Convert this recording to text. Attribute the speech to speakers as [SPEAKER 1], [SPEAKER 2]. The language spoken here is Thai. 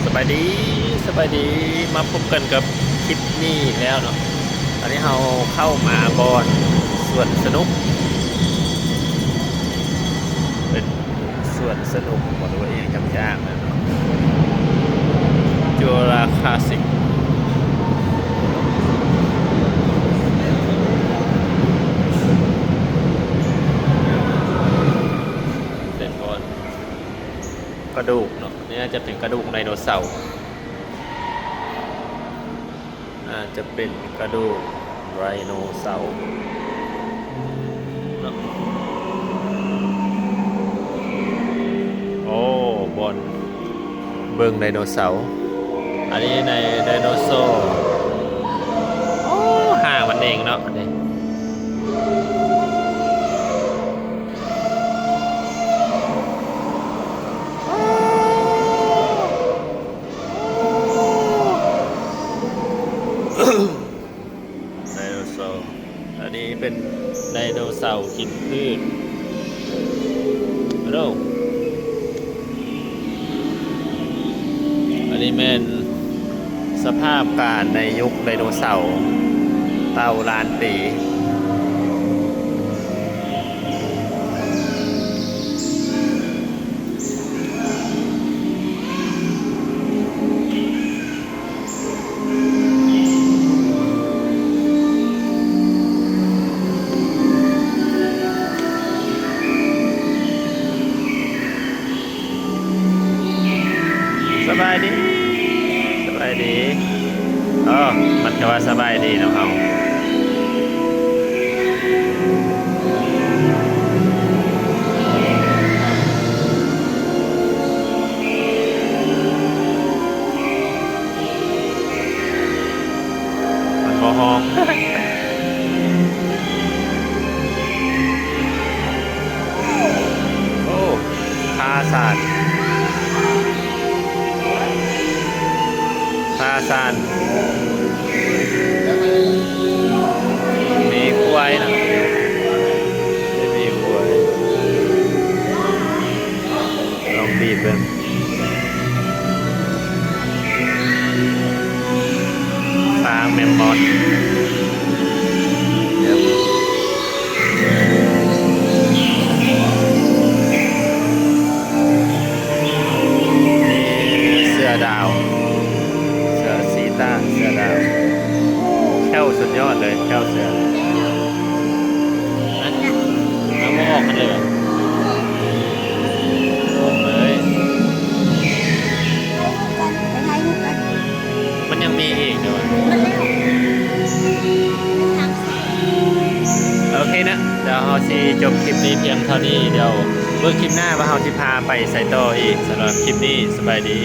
[SPEAKER 1] สบายดีสบายดีมาพบกันกับคลิปนี้แล้วเนาะตอนนี้เราเข้ามาบอนสวนสนุกเป็นสวนสนุกบอกเลยว่าเองจำยากนะเนาะจูราคลาสสิกเป็นบอนกระดูกเนาะนี่น่าจะเป็นกระดูกไดโนเสาร์จะเป็นกระดูกไรโนเสาร์โอ้บนเบิงไดโนเสาร์อันนี้ในไดโนเสาร์โอ้ห่างมันเองเนาะนี่ไดโนเสาร์อันนี้เป็นไดโนเสาร์กินพืชโรคอันนี้เป็นสภาพการในยุคไดโนเสาร์เต่าล้านปีสบายดีสบายดีอ๋อมันก็ว่าสบายดีเนาะเขามันบ่ห้องโอ้พาสานพาสานมีกล้วยนะไม่มีกล้วยลองบีบเป็นฟางเมมมอสเสือดาวเสือซีต้าเสือดาวแค่สุดยอดเลยแค่เสือเอามาออกกันเลยออกเลยมันยังมีอีกด้วยโอเคนะเดี๋ยวเราสิจบคลิปนี้เพียงเท่านี้เดี๋ยวเมื่อคลิปหน้าว่าเราจะพาไปใส่ต่ออีกสำหรับคลิปนี้สบายดี